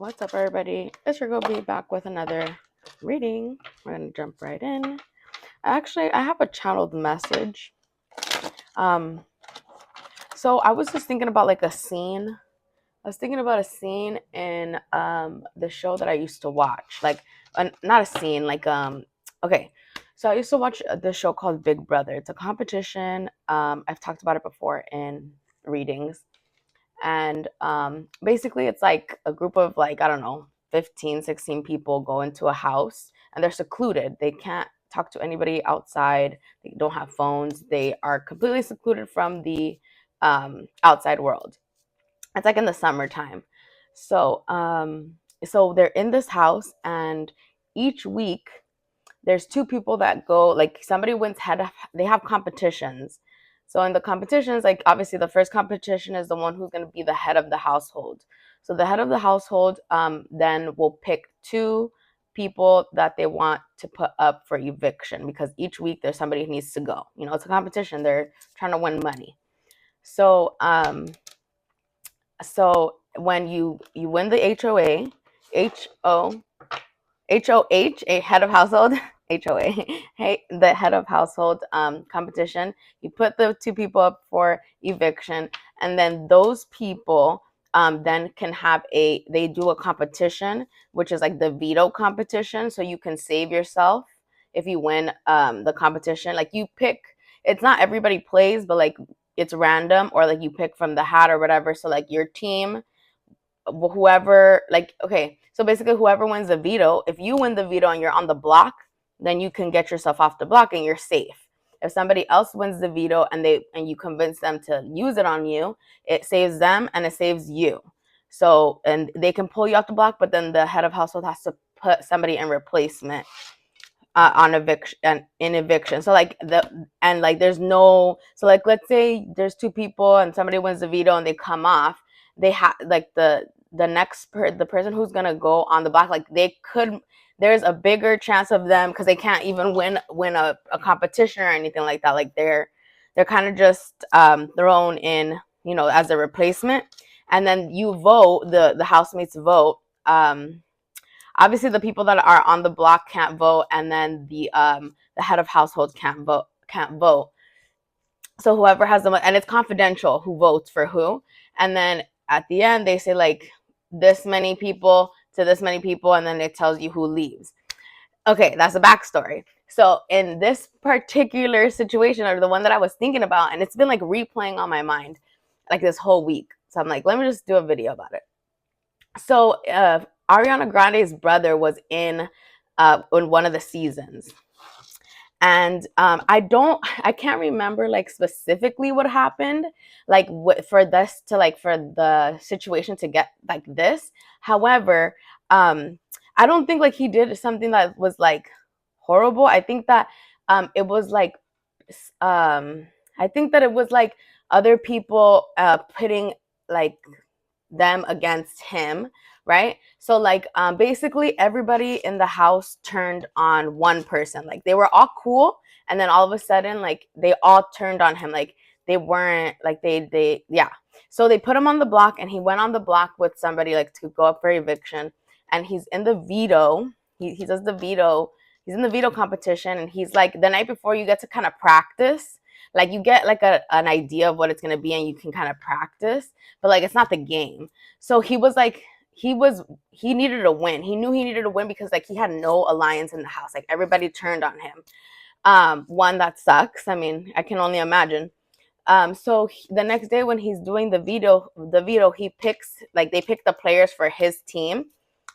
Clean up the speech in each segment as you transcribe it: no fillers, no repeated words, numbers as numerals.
What's up, everybody? It's your girl B back with another reading. We're gonna jump right in. Actually, I have a channeled message. Um, so I was just thinking about like a scene. I was thinking about a scene in the show that I used to watch. Like, not a scene. Okay. So I used to watch the show called Big Brother. It's a competition. I've talked about it before in readings. And basically it's like a group of, like, I don't know, 15, 16 people go into a house and they're secluded. They can't talk to anybody outside. They don't have phones. They are completely secluded from the outside world. It's like in the summertime. So they're in this house, and each week there's two people that go, like, somebody wins head of, they have competitions. So in the competitions, like, obviously the first competition is the one who's going to be the head of the household. So the head of the household then will pick two people that they want to put up for eviction, because each week there's somebody who needs to go. It's a competition. They're trying to win money. So when you win the HOA, HOH, a head of household, HOA, hey, the head of household competition. You put the two people up for eviction, and then those people then can have they do a competition, which is like the veto competition. So you can save yourself if you win the competition. Like, you pick, it's not everybody plays, but like it's random, or like you pick from the hat or whatever. So like your team, whoever, like, okay, so basically whoever wins the veto, if you win the veto and you're on the block, then you can get yourself off the block and you're safe. If somebody else wins the veto and you convince them to use it on you, it saves them and it saves you. So, and they can pull you off the block, but then the head of household has to put somebody in replacement on eviction and in eviction. So like there's no, so like, let's say there's two people and somebody wins the veto and they come off, they have, like, the the person who's gonna go on the block, like, there's a bigger chance of them, because they can't even win a competition or anything like that. Like, they're kind of just thrown in, as a replacement. And then you vote, the housemates vote. Obviously the people that are on the block can't vote, and then the head of household can't vote. So whoever has and it's confidential who votes for who. And then at the end they say, like, this many people to this many people, and then it tells you who leaves. Okay, that's the backstory. So in this particular situation, or the one that I was thinking about, and it's been like replaying on my mind like this whole week, so I'm like, let me just do a video about it. So Ariana Grande's brother was in one of the seasons, and I can't remember like specifically what happened, like for the situation to get like this. However, I don't think like he did something that was like horrible. I think that it was like I think that it was like other people putting like them against him, right? So like basically everybody in the house turned on one person. Like, they were all cool, and then all of a sudden, like, they all turned on him. Like, they weren't like they yeah. So they put him on the block, and he went on the block with somebody, like, to go up for eviction. And he's in the veto. He does the veto. He's in the veto competition, and he's like, the night before, you get to kind of practice. Like, you get like an idea of what it's going to be, and you can kind of practice, but like, it's not the game. So he was like, he needed a win. He knew he needed a win, because like he had no alliance in the house. Like, everybody turned on him. One, that sucks. I mean, I can only imagine. So the next day when he's doing the veto, he picks, like, they pick the players for his team,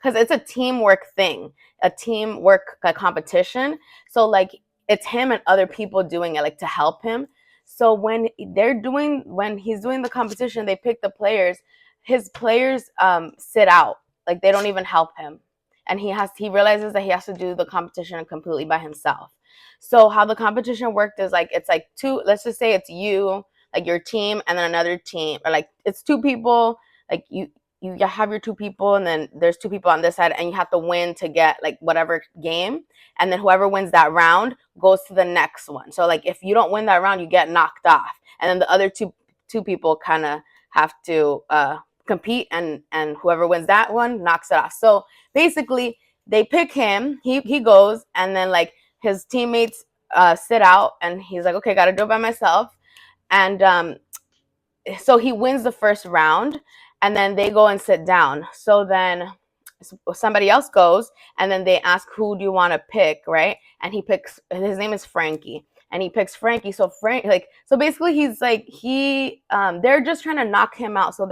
because it's a teamwork thing, a teamwork competition. So like, it's him and other people doing it, like, to help him. So when he's doing the competition, they pick the players. His players sit out, like, they don't even help him, and he realizes that he has to do the competition completely by himself. So how the competition worked is, like, it's like two, let's just say it's you, like, your team, and then another team, or like it's two people, like, you have your two people, and then there's two people on this side, and you have to win to get like whatever game, and then whoever wins that round goes to the next one. So like, if you don't win that round, you get knocked off, and then the other two people kind of have to compete, and whoever wins that one knocks it off. So basically they pick him, he goes, and then like his teammates sit out, and he's like, okay, gotta do it by myself. And so he wins the first round, and then they go and sit down. So then somebody else goes, and then they ask, who do you want to pick, right? And he picks, his name is Frankie, and he picks Frankie. So so basically he's like, they're just trying to knock him out. So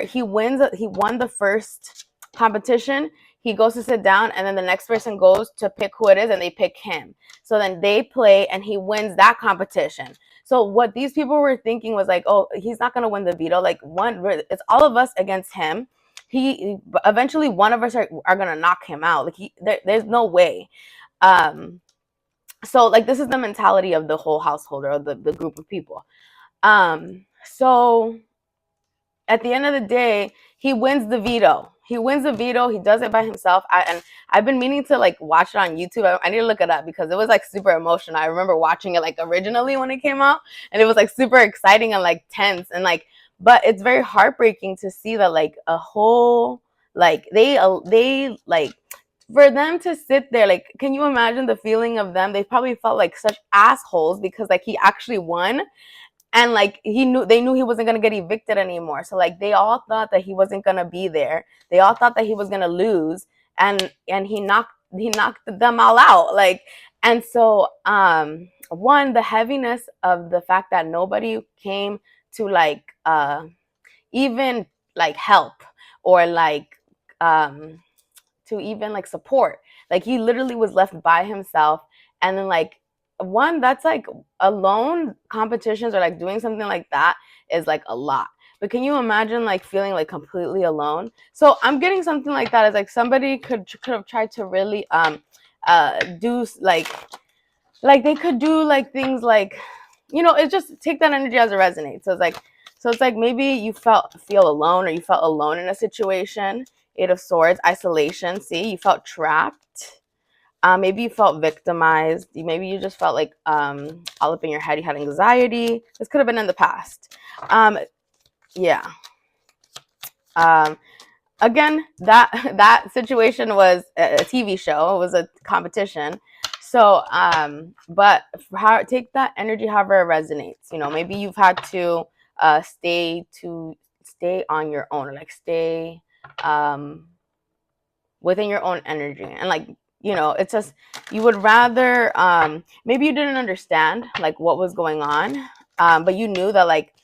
he won the first competition. He goes to sit down, and then the next person goes to pick who it is, and they pick him. So then they play, and he wins that competition. So what these people were thinking was like, oh, he's not going to win the veto. Like, it's all of us against him. He eventually, one of us are going to knock him out. Like, there's no way. So like, this is the mentality of the whole household, or the group of people. So at the end of the day, he wins the veto. He does it by himself. And I've been meaning to like watch it on YouTube. I need to look it up because it was like super emotional. I remember watching it like originally when it came out, and it was like super exciting and like tense, and like, but it's very heartbreaking to see that like a whole, like they like, for them to sit there, like, can you imagine the feeling of them? They probably felt like such assholes because like he actually won, and like they knew he wasn't going to get evicted anymore. So like they all thought that he wasn't going to be there. They all thought that he was going to lose, and he knocked them all out. Like, and so one, the heaviness of the fact that nobody came to like even like help, or like to even like support. Like, he literally was left by himself. And then like, one, that's like, alone competitions, or like doing something like that is like a lot. But can you imagine like feeling like completely alone? So I'm getting something like that as like, somebody could have tried to really do like they could do like things like, it's just take that energy as it resonates. So it's like maybe you feel alone, or you felt alone in a situation. Eight of Swords, isolation. See, you felt trapped. Maybe you felt victimized. Maybe you just felt like all up in your head. You had anxiety. This could have been in the past. Yeah. Again, that situation was a TV show. It was a competition. So, but take that energy however it resonates. Maybe you've had to stay on your own, or like stay within your own energy, and like, it's just, you would rather, maybe you didn't understand like what was going on, but you knew that like,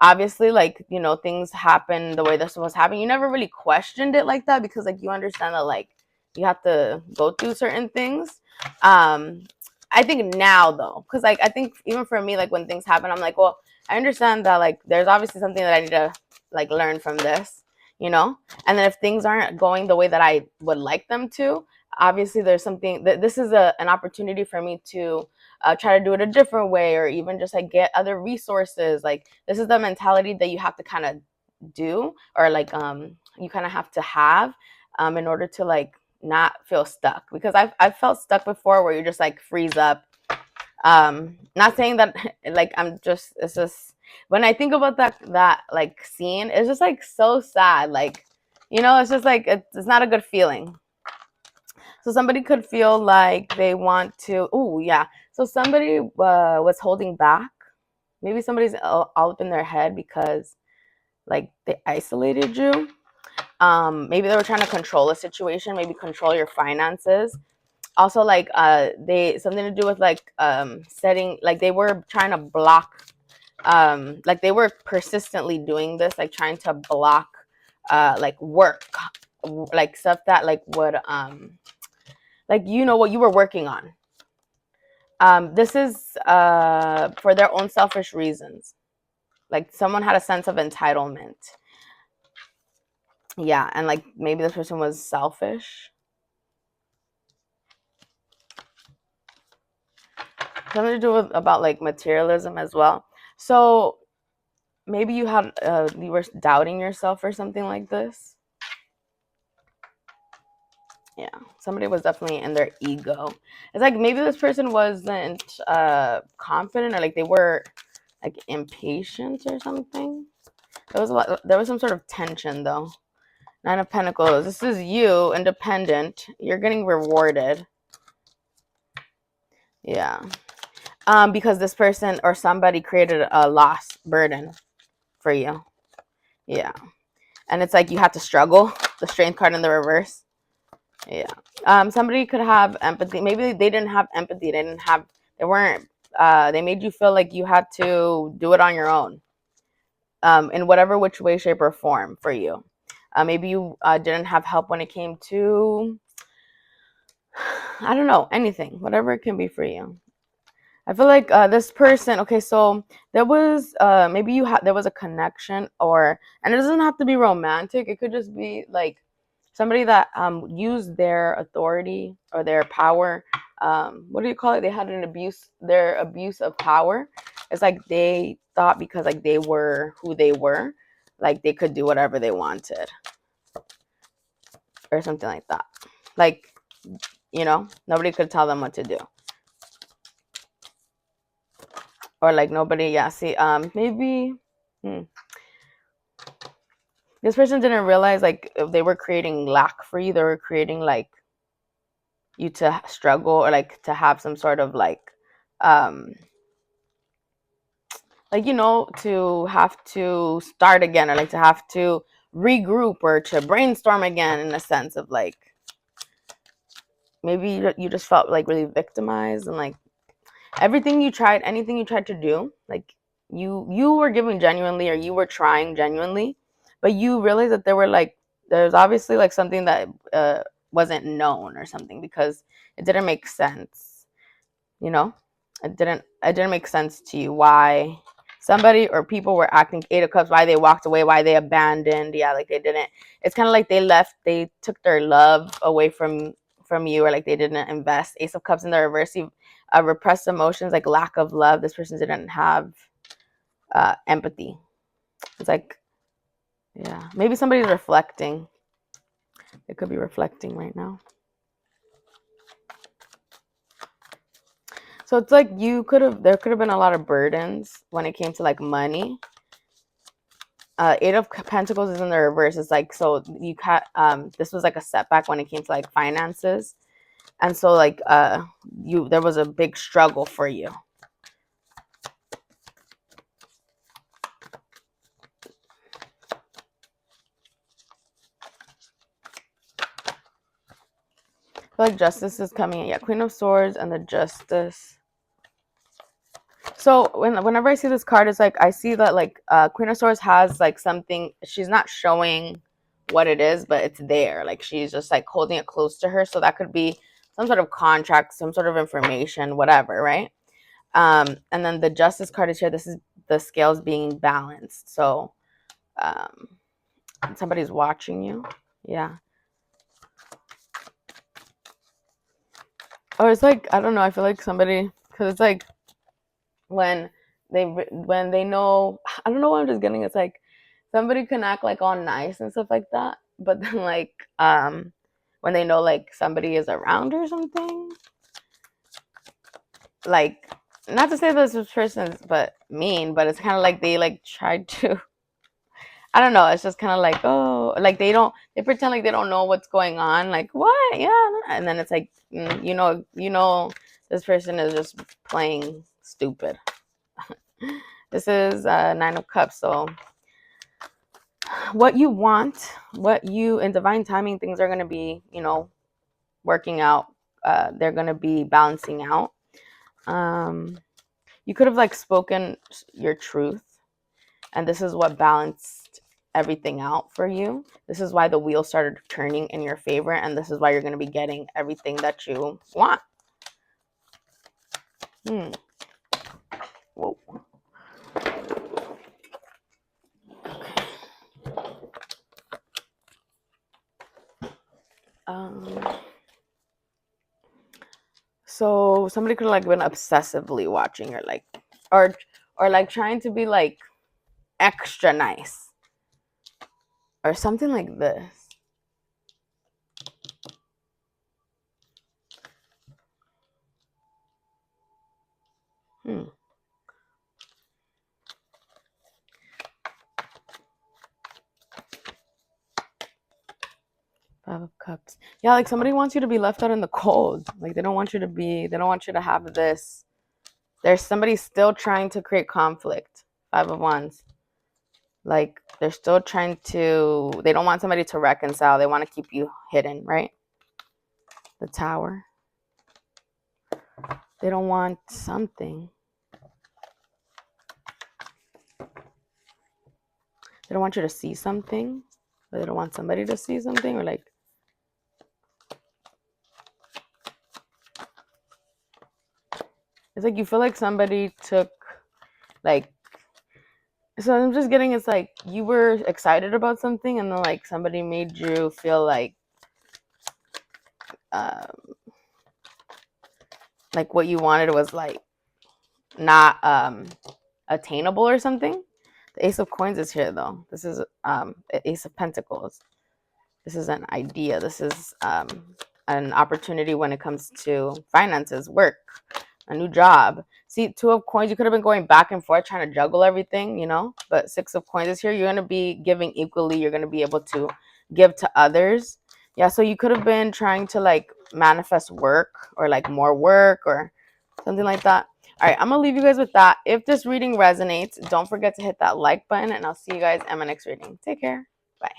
obviously, like, things happen the way they're supposed to happen. You never really questioned it like that, because like, you understand that like, you have to go through certain things. I think now though, because like, I think even for me, like when things happen, I'm like, well, I understand that like, there's obviously something that I need to like learn from this, and then if things aren't going the way that I would like them to, obviously there's something that this is an opportunity for me to try to do it a different way, or even just like get other resources. Like, this is the mentality that you have to kind of do, or like you kind of have to have in order to like not feel stuck, because I've felt stuck before, where you just like freeze up. Not saying that like, it's just, when I think about that like scene, it's just like so sad. Like, it's just like, it's not a good feeling. So somebody could feel like they want to, oh yeah, so somebody was holding back. Maybe somebody's all up in their head because like they isolated you. Maybe they were trying to control a situation, maybe control your finances. Also like they, something to do with like setting, like they were trying to block, like they were persistently doing this, like trying to block like work, like stuff that like would like, what you were working on. This is for their own selfish reasons. Like, someone had a sense of entitlement. Yeah, and like, maybe this person was selfish. Something to do with about like materialism as well. So maybe you were doubting yourself or something like this. Yeah, somebody was definitely in their ego. It's like, maybe this person wasn't confident, or like they were like impatient or something. There was some sort of tension though. Nine of Pentacles. This is you, independent. You're getting rewarded. Yeah. Because this person or somebody created a loss burden for you. Yeah. And it's like you had to struggle. The Strength card in the reverse. Yeah. Somebody could have empathy. Maybe they didn't have empathy. They weren't, they made you feel like you had to do it on your own. In whatever which way, shape, or form for you. Maybe you didn't have help when it came to, I don't know, anything, whatever it can be for you. I feel like this person. Okay, so there was maybe there was a connection, and it doesn't have to be romantic. It could just be like somebody that used their authority or their power. What do you call it? They had their abuse of power. It's like they thought because like they were who they were, like they could do whatever they wanted or something like that. Like, nobody could tell them what to do. Or like nobody, yeah, see, maybe this person didn't realize like if they were creating lack for you, they were creating like you to struggle or like to have some sort of um to have to start again, or like to have to regroup or to brainstorm again, in a sense of like maybe you just felt like really victimized, and like anything you tried to do, like you were giving genuinely, or you were trying genuinely, but you realized that there's obviously like something that wasn't known or something, because it didn't make sense. It didn't make sense to you why somebody or people were acting. Eight of Cups, why they walked away, why they abandoned. Yeah, like they didn't. It's kind of like they took their love away from you, or like they didn't invest. Ace of Cups in the reverse, repressed emotions, like lack of love. This person didn't have empathy. It's like, yeah, maybe somebody's reflecting. It could be reflecting right now. So it's like there could have been a lot of burdens when it came to like money. Eight of Pentacles is in the reverse. It's like, so this was like a setback when it came to like finances. And so like there was a big struggle for you. I feel like Justice is coming in. Yeah, Queen of Swords and the Justice. So whenever I see this card, it's like I see that like Queen of Swords has like something. She's not showing what it is, but it's there. Like she's just like holding it close to her. So that could be some sort of contract, some sort of information, whatever, right? And then the Justice card is here. This is the scales being balanced. So somebody's watching you. Yeah. Or it's like, I don't know. I feel like somebody, because it's like when they know, I don't know what I'm just getting. It's like somebody can act like all nice and stuff like that, but then like when they know like somebody is around or something, like, not to say this person is but mean, but it's kind of like they like tried to, I don't know, it's just kind of like, oh, like they pretend like they don't know what's going on, like what, yeah, and then it's like this person is just playing stupid. This is Nine of Cups. So what you want, in divine timing, things are going to be, working out. They're going to be balancing out. You could have like spoken your truth, and this is what balanced everything out for you. This is why the wheel started turning in your favor, and this is why you're going to be getting everything that you want. Whoa. So somebody could have like been obsessively watching, or like, or like trying to be like extra nice, or something like this. Cups. Yeah, like somebody wants you to be left out in the cold. Like they don't want you to have this. There's somebody still trying to create conflict. Five of Wands. Like they're still they don't want somebody to reconcile. They want to keep you hidden, right? The Tower. They don't want something. They don't want you to see something. Or they don't want somebody to see something. Or like, it's like you feel like somebody took, like, so I'm just getting, it's like you were excited about something and then like somebody made you feel um, like what you wanted was like not attainable or something. The Ace of Coins is here though. This is Ace of Pentacles. This is an idea. This is an opportunity when it comes to finances, work, a new job. See, Two of Coins, you could have been going back and forth trying to juggle everything, you know, but Six of Coins is here. You're going to be giving equally. You're going to be able to give to others. Yeah, so you could have been trying to like manifest work or like more work or something like that. All right, I'm going to leave you guys with that. If this reading resonates, don't forget to hit that like button and I'll see you guys in my next reading. Take care. Bye.